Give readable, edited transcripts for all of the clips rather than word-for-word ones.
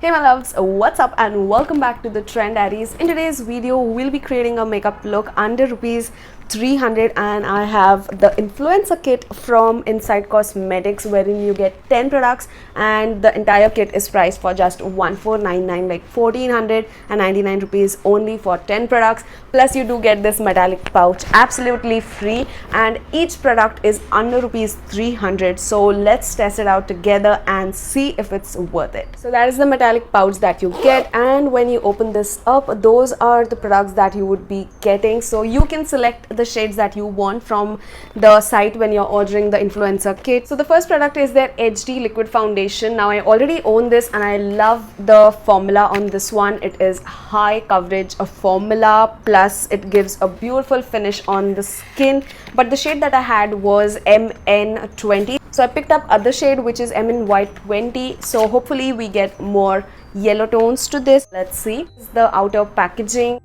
Hey my loves, what's up and welcome back to the Trend Diaries. In today's video, we'll be creating a makeup look under rupees 300 and I have the influencer kit from Inside Cosmetics wherein you get 10 products and the entire kit is priced for just 1499, like 1499 rupees only for 10 products. Plus you do get this metallic pouch absolutely free and each product is under rupees 300. So let's test it out together and see if it's worth it. So that is the metallic pouch that you get, and when you open this up, those are the products that you would be getting. So you can select the shades that you want from the site when you're ordering the influencer kit. So the first product is their HD liquid foundation. Now I already own this and I love the formula on this one. It is high coverage a formula, plus it gives a beautiful finish on the skin, but the shade that I had was MN20. So I picked up other shade which is MN20. So hopefully we get more yellow tones to this. Let's see. This is the outer packaging.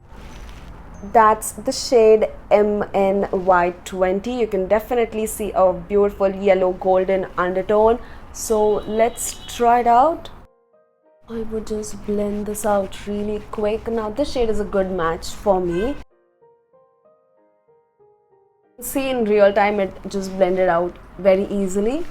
That's the shade MN20. You can definitely see a beautiful yellow golden undertone. So let's try it out. I would just blend this out really quick. Now this shade is a good match for me. See, in real time it just blended out very easily.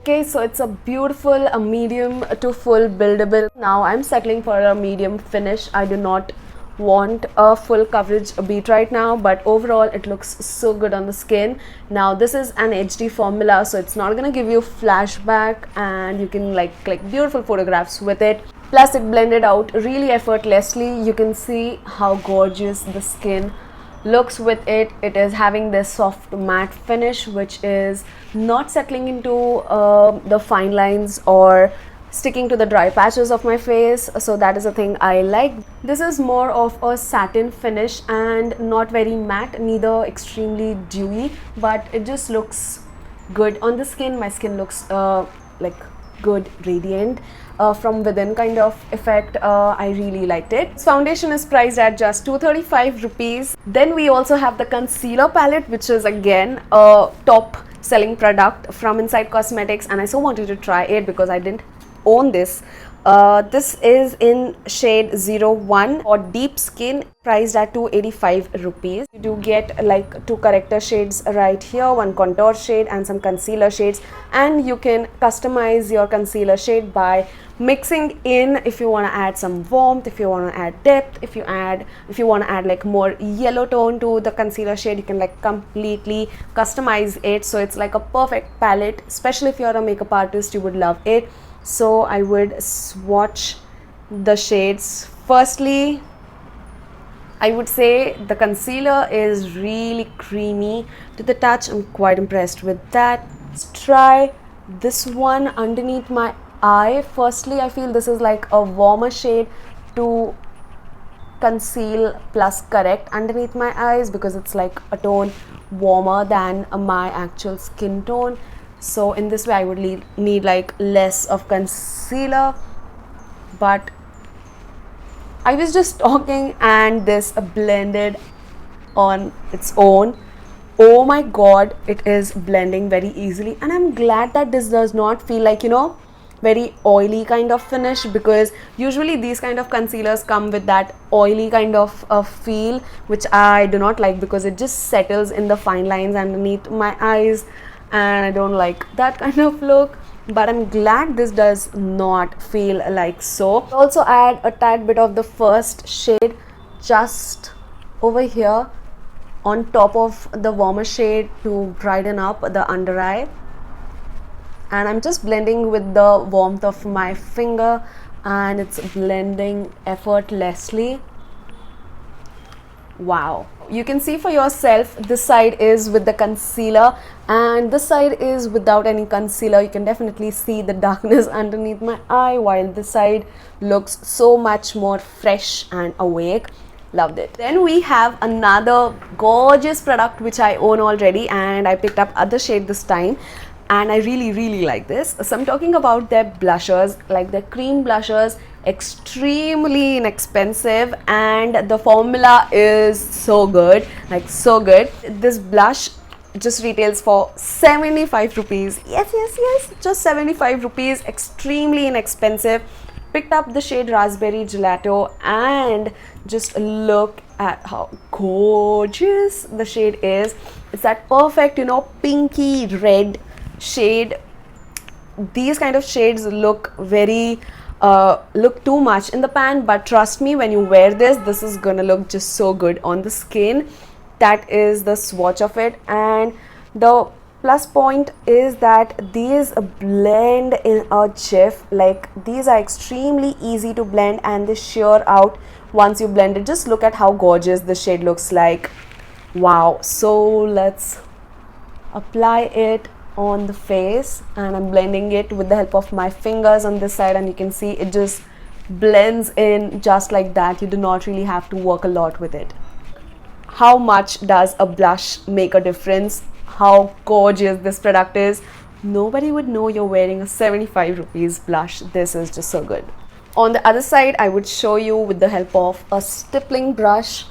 Okay, so it's a beautiful medium to full buildable. Now I'm settling for a medium finish. I do not want a full coverage beat right now, but overall it looks so good on the skin. Now this is an HD formula, so it's not gonna give you flashback and you can like click beautiful photographs with it. Plus it blended out really effortlessly. You can see how gorgeous the skin looks with it. It is having this soft matte finish which is not settling into the fine lines or sticking to the dry patches of my face, so that is a thing I like. This is more of a satin finish and not very matte, neither extremely dewy, but it just looks good on the skin. My skin looks like good, radiant from within kind of effect. I really liked it. This foundation is priced at just 235 rupees. Then we also have the concealer palette, which is again a top selling product from Inside Cosmetics, and I so wanted to try it because I didn't own this. This is in shade 01 for deep skin, priced at 285 rupees. You do get like two corrector shades right here, one contour shade and some concealer shades, and you can customize your concealer shade by mixing in if you want to add some warmth, if you want to add depth, if you want to add like more yellow tone to the concealer shade, you can like completely customize it. So it's like a perfect palette, especially if you're a makeup artist, you would love it. So I would swatch the shades. Firstly, I would say the concealer is really creamy to the touch. I'm quite impressed with that. Let's try this one underneath my eye. Firstly, I feel this is like a warmer shade to conceal plus correct underneath my eyes because it's like a tone warmer than my actual skin tone. So in this way I would need like less of concealer, but I was just talking and this blended on its own. Oh my god, it is blending very easily, and I'm glad that this does not feel like, you know, very oily kind of finish, because usually these kind of concealers come with that oily kind of feel, which I do not like because it just settles in the fine lines underneath my eyes and I don't like that kind of look. But I'm glad this does not feel like so. Also add a tad bit of the first shade just over here on top of the warmer shade to brighten up the under eye, and I'm just blending with the warmth of my finger and it's blending effortlessly. Wow, you can see for yourself, this side is with the concealer and this side is without any concealer. You can definitely see the darkness underneath my eye, while this side looks so much more fresh and awake. Loved it. Then we have another gorgeous product which I own already, and I picked up other shade this time, and I really like this. So I'm talking about their blushers, like their cream blushers. Extremely inexpensive and the formula is so good, like so good. This blush just retails for 75 rupees. Yes, just 75 rupees, extremely inexpensive. Picked up the shade Raspberry Gelato, and just look at how gorgeous the shade is. It's that perfect, you know, pinky red shade. These kind of shades look very look too much in the pan, but trust me, when you wear this is gonna look just so good on the skin. That is the swatch of it, and the plus point is that these blend in a jiff. Like, these are extremely easy to blend and they sheer out once you blend it. Just look at how gorgeous the shade looks like. Wow. So let's apply it on the face, and I'm blending it with the help of my fingers on this side, and you can see it just blends in just like that. You do not really have to work a lot with it. How much does a blush make a difference? How gorgeous this product is. Nobody would know you're wearing a 75 rupees blush. This is just so good. On the other side, I would show you with the help of a stippling brush.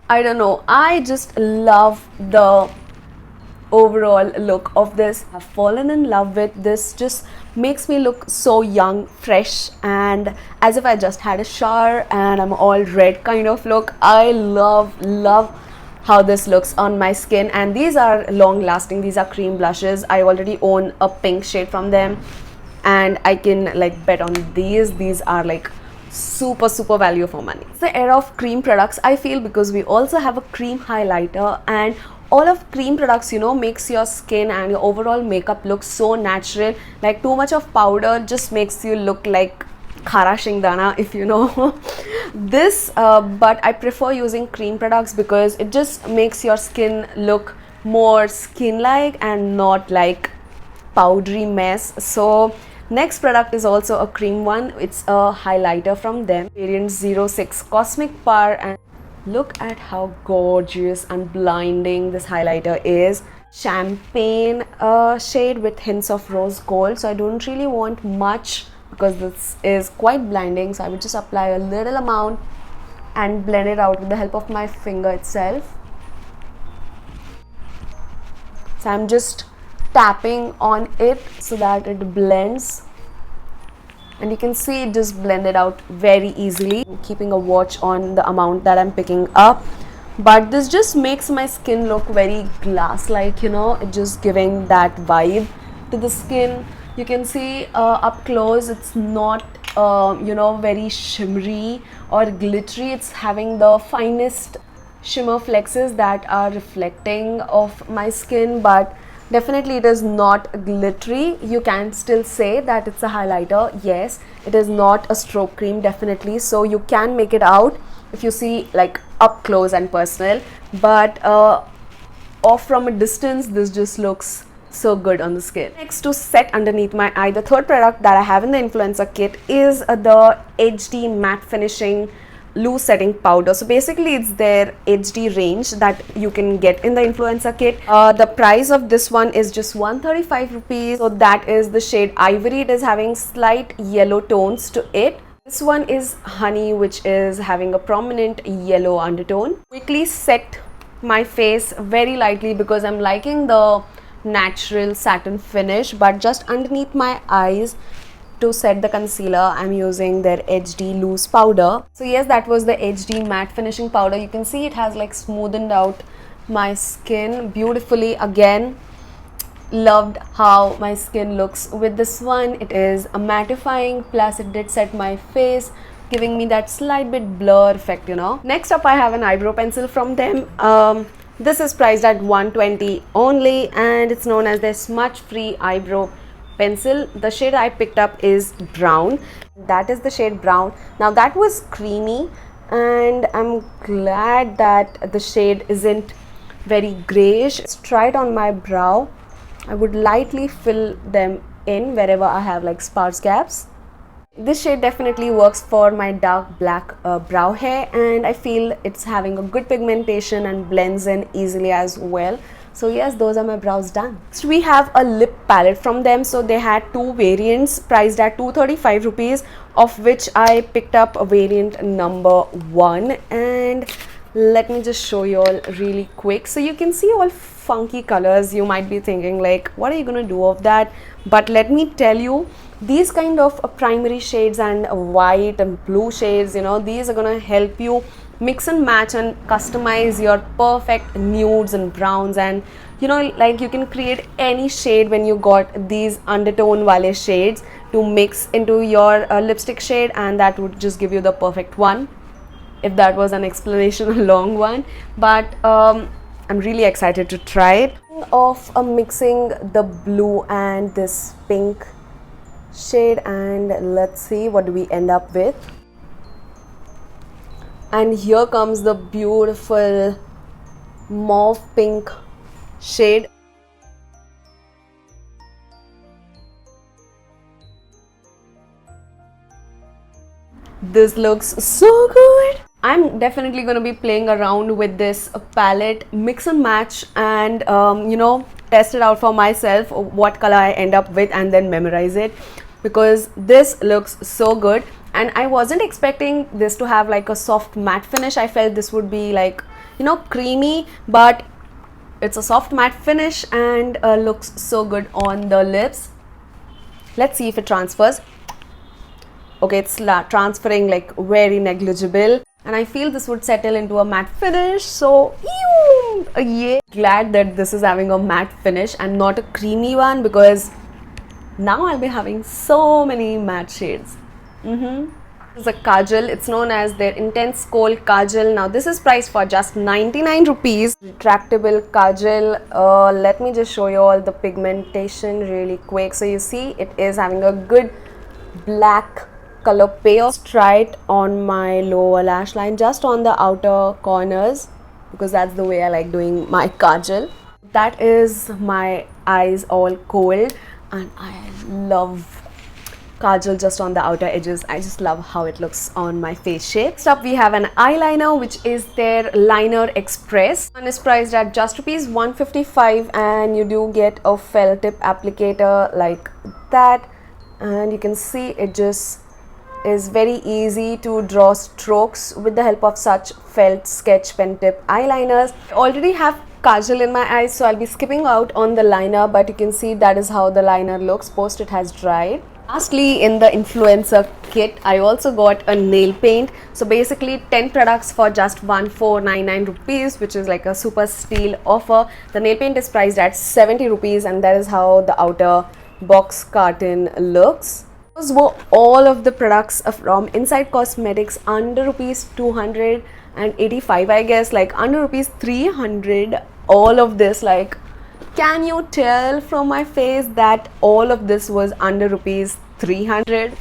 I don't know, I just love the overall look of this. I've fallen in love with this. Just makes me look so young, fresh, and as if I just had a shower and I'm all red kind of look. I love how this looks on my skin, and these are long lasting. These are cream blushes. I already own a pink shade from them, and I can like bet on these are like super value for money. It's the era of cream products, I feel, because we also have a cream highlighter, and all of cream products, you know, makes your skin and your overall makeup look so natural. Like, too much of powder just makes you look like khara shingdana, if you know. This but I prefer using cream products because it just makes your skin look more skin like and not like powdery mess. So next product is also a cream one. It's a highlighter from them, variant 06 Cosmic Power, and look at how gorgeous and blinding this highlighter is. Champagne shade with hints of rose gold. So I don't really want much because this is quite blinding, so I would just apply a little amount and blend it out with the help of my finger itself. So I'm just tapping on it so that it blends, and you can see it just blended out very easily. I'm keeping a watch on the amount that I'm picking up, but this just makes my skin look very glass like, you know, it just giving that vibe to the skin. You can see up close it's not you know, very shimmery or glittery. It's having the finest shimmer flexes that are reflecting off my skin, but definitely it is not glittery. You can still say that it's a highlighter. Yes, it is not a stroke cream, definitely, so you can make it out if you see like up close and personal, but off from a distance this just looks so good on the skin. Next, to set underneath my eye, the third product that I have in the influencer kit is the HD matte finishing loose setting powder. So basically it's their HD range that you can get in the influencer kit. The price of this one is just 135 rupees. So that is the shade Ivory. It is having slight yellow tones to it. This one is Honey, which is having a prominent yellow undertone. Quickly set my face very lightly because I'm liking the natural satin finish, but just underneath my eyes to set the concealer I'm using their HD loose powder. So yes, that was the HD matte finishing powder. You can see it has like smoothened out my skin beautifully. Again, loved how my skin looks with this one. It is a mattifying, plus it did set my face, giving me that slight bit blur effect, you know. Next up, I have an eyebrow pencil from them. This is priced at 120 only, and it's known as their smudge free eyebrow pencil. The shade I picked up is brown. That is the shade brown. Now that was creamy, and I'm glad that the shade isn't very grayish. Let's try it on my brow. I would lightly fill them in wherever I have like sparse gaps. This shade definitely works for my dark black brow hair, and I feel it's having a good pigmentation and blends in easily as well. So yes, those are my brows done. Next we have a lip palette from them. So they had two variants priced at 235 rupees, of which I picked up a variant number 1, and let me just show you all really quick. So you can see all funky colors. You might be thinking like, what are you gonna do of that? But let me tell you, these kind of primary shades and white and blue shades, you know, these are gonna help you mix and match and customize your perfect nudes and browns, and you know, like you can create any shade when you got these undertone wale shades to mix into your lipstick shade, and that would just give you the perfect one. If that was an explanation, a long one, but I'm really excited to try it. Of mixing the blue and this pink shade, and let's see what do we end up with. And here comes the beautiful mauve pink shade. This looks so good. I'm definitely going to be playing around with this palette, mix and match, and you know, test it out for myself what color I end up with, and then memorize it, because this looks so good. And I wasn't expecting this to have like a soft matte finish. I felt this would be like, you know, creamy, but it's a soft matte finish and looks so good on the lips. Let's see if it transfers. Okay, it's transferring like very negligible, and I feel this would settle into a matte finish. So yeah, glad that this is having a matte finish and not a creamy one, because now I'll be having so many matte shades. This is a kajal. It's known as their Intense Kohl Kajal. Now this is priced for just 99 rupees. Retractable kajal. Let me just show you all the pigmentation really quick. So you see it is having a good black color pair. Try it on my lower lash line, just on the outer corners, because that's the way I like doing my kajal. That is my eyes all cold, and I love kajal just on the outer edges. I just love how it looks on my face shape. Next up we have an eyeliner, which is their Liner Express. One is priced at just rupees 155, and you do get a felt tip applicator like that, and you can see it just is very easy to draw strokes with the help of such felt sketch pen tip eyeliners. I already have kajal in my eyes, so I'll be skipping out on the liner, but you can see that is how the liner looks post it has dried. Lastly, in the influencer kit, I also got a nail paint. So basically 10 products for just 1499 rupees, which is like a super steal offer. The nail paint is priced at 70 rupees, and that is how the outer box carton looks. Those were all of the products from Inside Cosmetics under rupees 285, I guess, like under rupees 300. All of this, like, can you tell from my face that all of this was under rupees 300?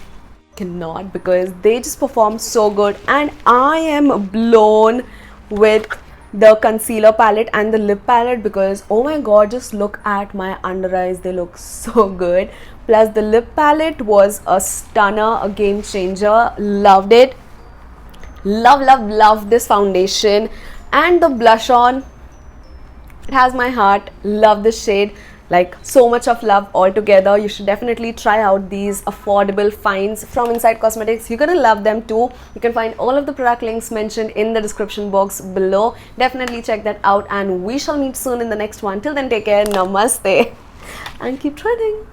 Cannot, because they just perform so good, and I am blown with the concealer palette and the lip palette, because oh my god, just look at my under eyes, they look so good. Plus the lip palette was a stunner, a game changer. Loved it. Love this foundation, and the blush on, it has my heart. Love this shade, like so much of love altogether. You should definitely try out these affordable finds from Inside Cosmetics. You're gonna love them too. You can find all of the product links mentioned in the description box below. Definitely check that out, and we shall meet soon in the next one. Till then, take care, namaste, and keep trending.